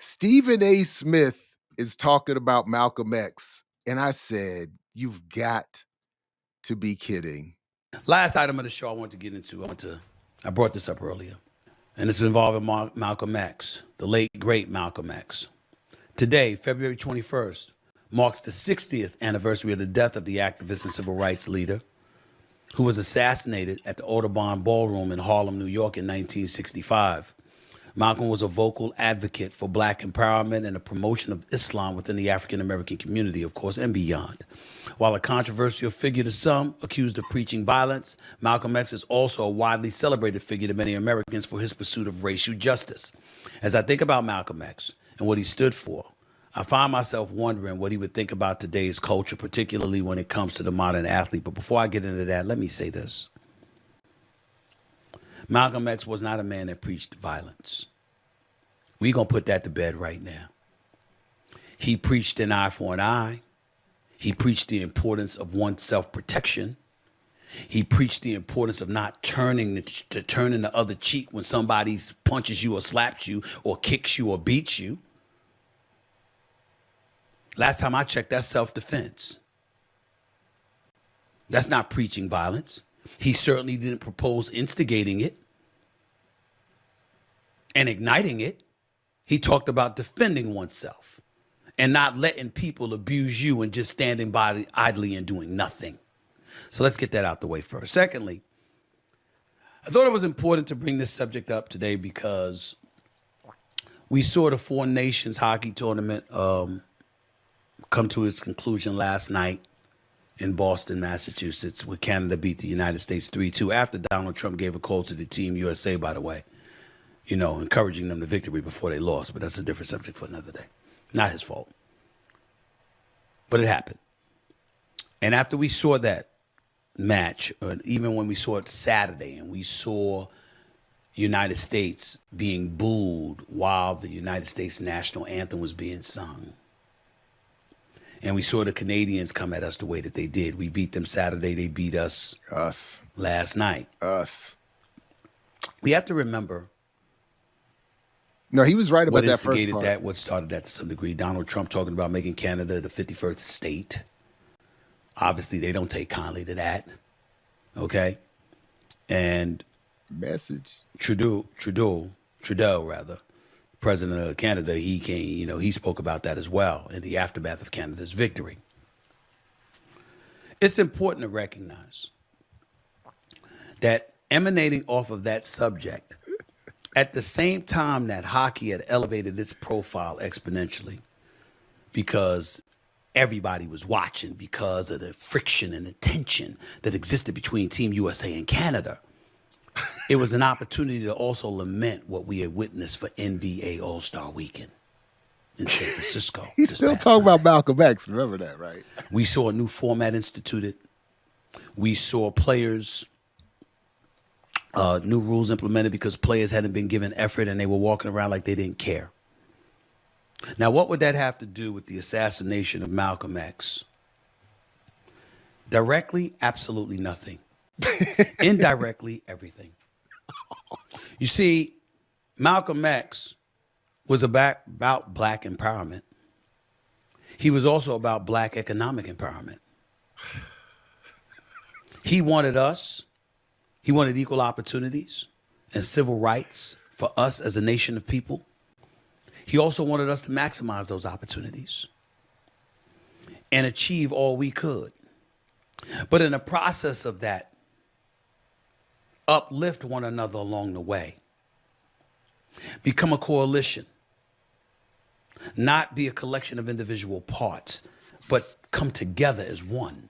Stephen A. Smith is talking about Malcolm X. And I said, you've got to be kidding. Last item of the show I want to get into, I brought this up earlier, and it's involving Malcolm X, the late, great Malcolm X. Today, February 21st, marks the 60th anniversary of the death of the activist and civil rights leader who was assassinated at the Audubon Ballroom in Harlem, New York in 1965. Malcolm was a vocal advocate for Black empowerment and the promotion of Islam within the African-American community, of course, and beyond. While a controversial figure to some, accused of preaching violence, Malcolm X is also a widely celebrated figure to many Americans for his pursuit of racial justice. As I think about Malcolm X and what he stood for, I find myself wondering what he would think about today's culture, particularly when it comes to the modern athlete. But before I get into that, let me say this. Malcolm X was not a man that preached violence. We're going to put that to bed right now. He preached an eye for an eye. He preached the importance of one's self-protection. He preached the importance of not turning the other cheek when somebody punches you or slaps you or kicks you or beats you. Last time I checked, that's self-defense. That's not preaching violence. He certainly didn't propose instigating it and igniting it. He talked about defending oneself and not letting people abuse you and just standing by idly and doing nothing. So let's get that out the way first. Secondly, I thought it was important to bring this subject up today because we saw the Four Nations hockey tournament come to its conclusion last night in Boston, Massachusetts, where Canada beat the United States 3-2 after Donald Trump gave a call to the Team USA, by the way, you know, encouraging them to victory before they lost. But that's a different subject for another day. Not his fault. But it happened. And after we saw that match, or even when we saw it Saturday and we saw United States being booed while the United States national anthem was being sung, and we saw the Canadians come at us the way that they did. We beat them Saturday. They beat us. Last night. We have to remember. No, he was right about that first part. What started that to some degree. Donald Trump talking about making Canada the 51st state. Obviously, they don't take kindly to that. Okay? And message. Trudeau, President of Canada, he spoke about that as well in the aftermath of Canada's victory. It's important to recognize that emanating off of that subject, at the same time that hockey had elevated its profile exponentially because everybody was watching because of the friction and the tension that existed between Team USA and Canada, it was an opportunity to also lament what we had witnessed for NBA All-Star Weekend in San Francisco. He's still talking about Malcolm X. Remember that, right? We saw a new format instituted. We saw players, new rules implemented because players hadn't been given effort and they were walking around like they didn't care. Now, what would that have to do with the assassination of Malcolm X? Directly, absolutely nothing. Indirectly, everything. You see, Malcolm X was about Black empowerment. He was also about Black economic empowerment. He wanted equal opportunities and civil rights for us as a nation of people. He also wanted us to maximize those opportunities and achieve all we could. But in the process of that, uplift one another along the way. Become a coalition. Not be a collection of individual parts, but come together as one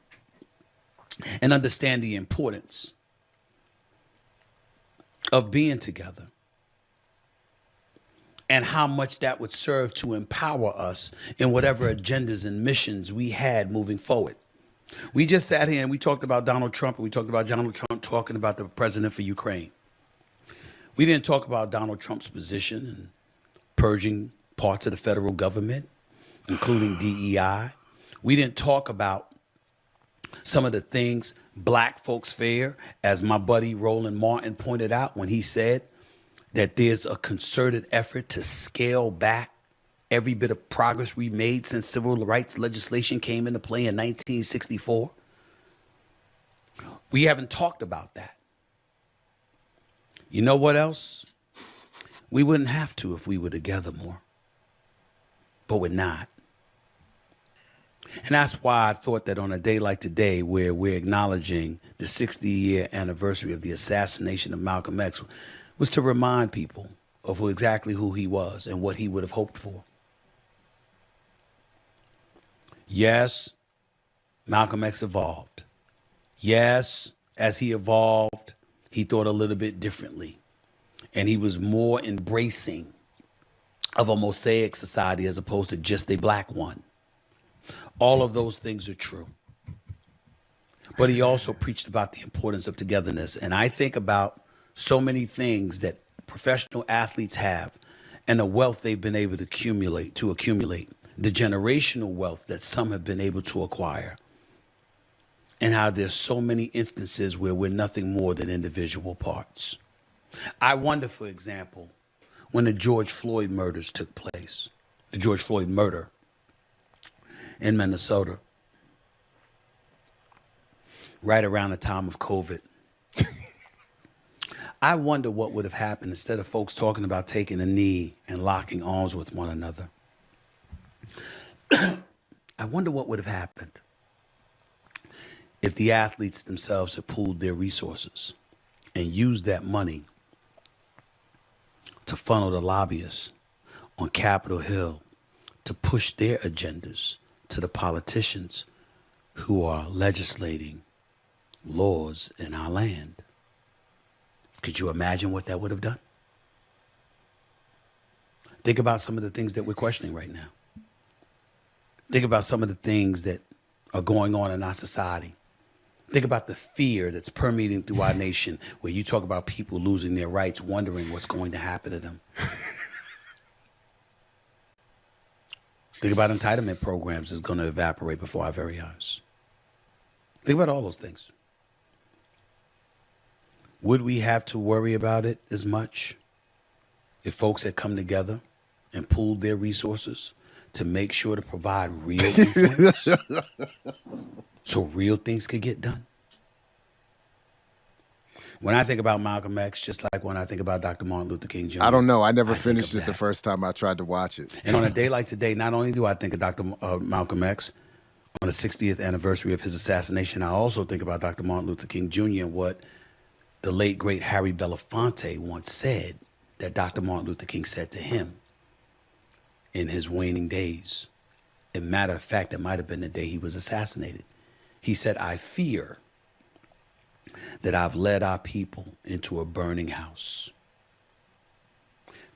and understand the importance of being together and how much that would serve to empower us in whatever agendas and missions we had moving forward. We just sat here and we talked about Donald Trump, and we talked about Donald Trump talking about the president for Ukraine. We didn't talk about Donald Trump's position in purging parts of the federal government, including DEI. We didn't talk about some of the things Black folks fear, as my buddy Roland Martin pointed out when he said that there's a concerted effort to scale back every bit of progress we made since civil rights legislation came into play in 1964? We haven't talked about that. You know what else? We wouldn't have to if we were together more, but we're not. And that's why I thought that on a day like today, where we're acknowledging the 60-year anniversary of the assassination of Malcolm X, was to remind people of exactly who he was and what he would have hoped for. Yes, Malcolm X evolved. Yes, as he evolved, he thought a little bit differently. And he was more embracing of a mosaic society as opposed to just a black one. All of those things are true. But he also preached about the importance of togetherness. And I think about so many things that professional athletes have and the wealth they've been able to accumulate, the generational wealth that some have been able to acquire, and how there's so many instances where we're nothing more than individual parts. I wonder, for example, when the George Floyd murders took place, the George Floyd murder in Minnesota, right around the time of COVID. I wonder what would have happened instead of folks talking about taking a knee and locking arms with one another. I wonder what would have happened if the athletes themselves had pooled their resources and used that money to funnel the lobbyists on Capitol Hill to push their agendas to the politicians who are legislating laws in our land. Could you imagine what that would have done? Think about some of the things that we're questioning right now. Think about some of the things that are going on in our society. Think about the fear that's permeating through our nation, where you talk about people losing their rights, wondering what's going to happen to them. Think about entitlement programs that's going to evaporate before our very eyes. Think about all those things. Would we have to worry about it as much if folks had come together and pooled their resources to make sure to provide real influence so real things could get done? When I think about Malcolm X, just like when I think about Dr. Martin Luther King Jr., I don't know. I never finished it the first time I tried to watch it. And on a day like today, not only do I think of Dr. Malcolm X on the 60th anniversary of his assassination, I also think about Dr. Martin Luther King Jr. and what the late, great Harry Belafonte once said that Dr. Martin Luther King said to him in his waning days. As a matter of fact, it might have been the day he was assassinated. He said, "I fear that I've led our people into a burning house,"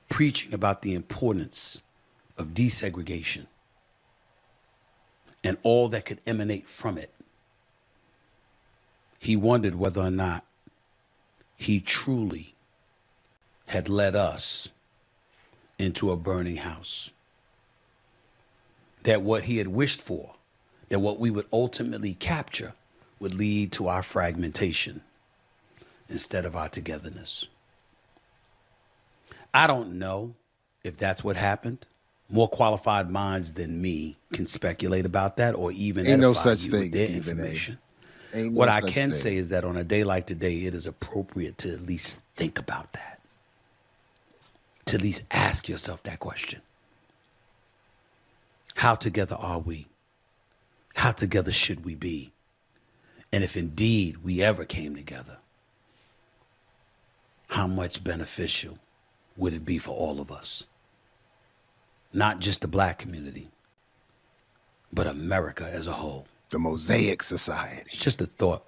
preaching about the importance of desegregation and all that could emanate from it. He wondered whether or not he truly had led us into a burning house. That what he had wished for, that what we would ultimately capture, would lead to our fragmentation instead of our togetherness. I don't know if that's what happened. More qualified minds than me can speculate about that, or even Ain't no edify such you thing, with their Stephen A. information. Ain't no What I such can thing. say is that on a day like today, it is appropriate to at least think about that. To at least ask yourself that question. How together are we? How together should we be? And if indeed we ever came together, how much beneficial would it be for all of us? Not just the black community, but America as a whole. The Mosaic Society. It's just a thought.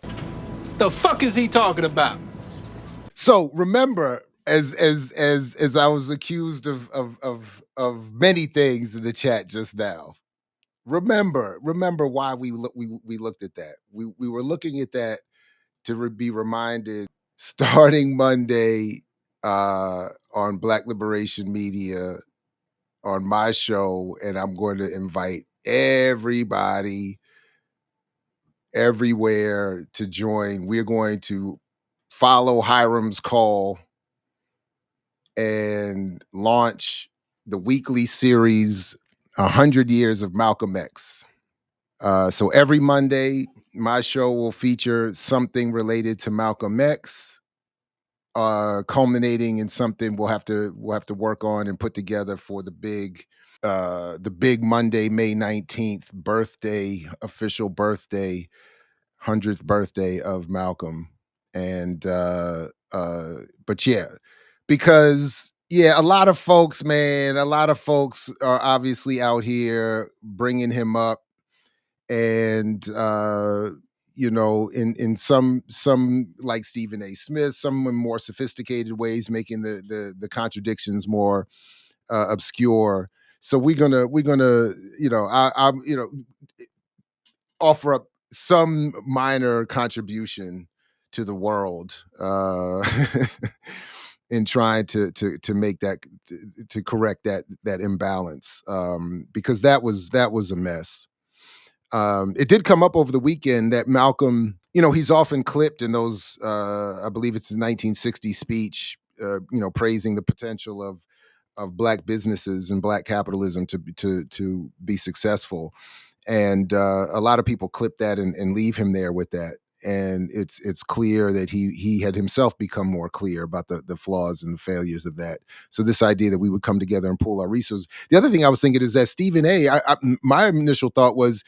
The fuck is he talking about? So remember, as I was accused of many things in the chat just now. Remember why we looked at that. We were looking at that to be reminded, starting Monday on Black Liberation Media on my show, and I'm going to invite everybody everywhere to join. We're going to follow Hiram's call and launch the weekly series 100 Years of Malcolm X. So every Monday, my show will feature something related to Malcolm X, culminating in something we'll have to work on and put together for the big Monday, May 19th official birthday, 100th birthday of Malcolm. And but yeah, because a lot of folks, man, are obviously out here bringing him up, and in some like Stephen A. Smith, some in more sophisticated ways, making the contradictions more obscure. So we're gonna I'm offer up some minor contribution to the world in trying to make to correct that imbalance, because that was a mess. It did come up over the weekend that Malcolm, he's often clipped in those, I believe it's the 1960 speech, praising the potential of black businesses and black capitalism to be successful. And a lot of people clip that and leave him there with that. And it's clear that he had himself become more clear about the flaws and the failures of that. So this idea that we would come together and pool our resources. The other thing I was thinking is that Stephen A. My initial thought was,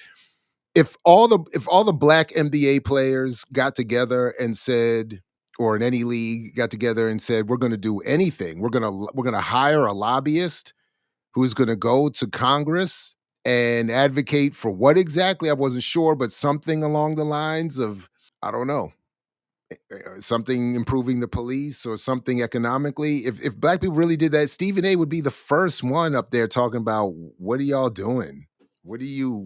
if all the black NBA players got together and said, or in any league got together and said, we're going to do anything, we're going to hire a lobbyist who's going to go to Congress and advocate for what exactly, I wasn't sure, but something along the lines of, I don't know, something improving the police or something economically. If black people really did that, Stephen A. would be the first one up there talking about, what are y'all doing? What are y'all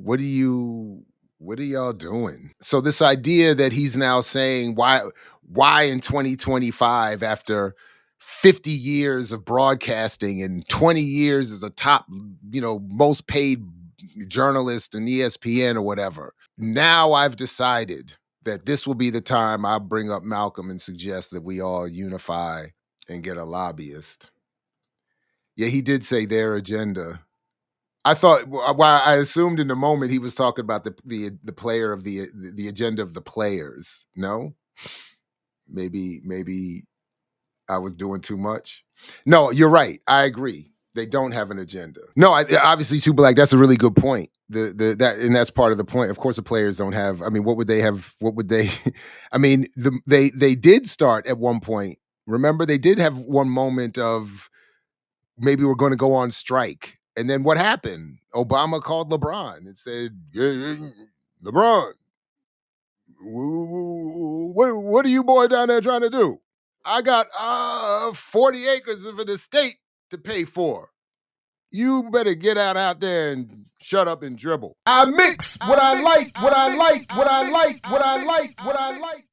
doing? So this idea that he's now saying, why in 2025, after 50 years of broadcasting and 20 years as a top, most paid journalist in ESPN or whatever, now I've decided that this will be the time I bring up Malcolm and suggest that we all unify and get a lobbyist. Yeah, he did say their agenda. I thought, well, I assumed in the moment he was talking about the player of the agenda of the players. No, maybe I was doing too much. No, you're right. I agree. They don't have an agenda. No, obviously, too black. That's a really good point. And that's part of the point. Of course, the players don't have. I mean, what would they have? What would they? I mean, they did start at one point. Remember, they did have one moment of, maybe we're going to go on strike. And then what happened? Obama called LeBron and said, LeBron, what are you boy down there trying to do? I got 40 acres of an estate to pay for. You better get out there and shut up and dribble. I mix what I like, what I like, what I like, what I like, what I like.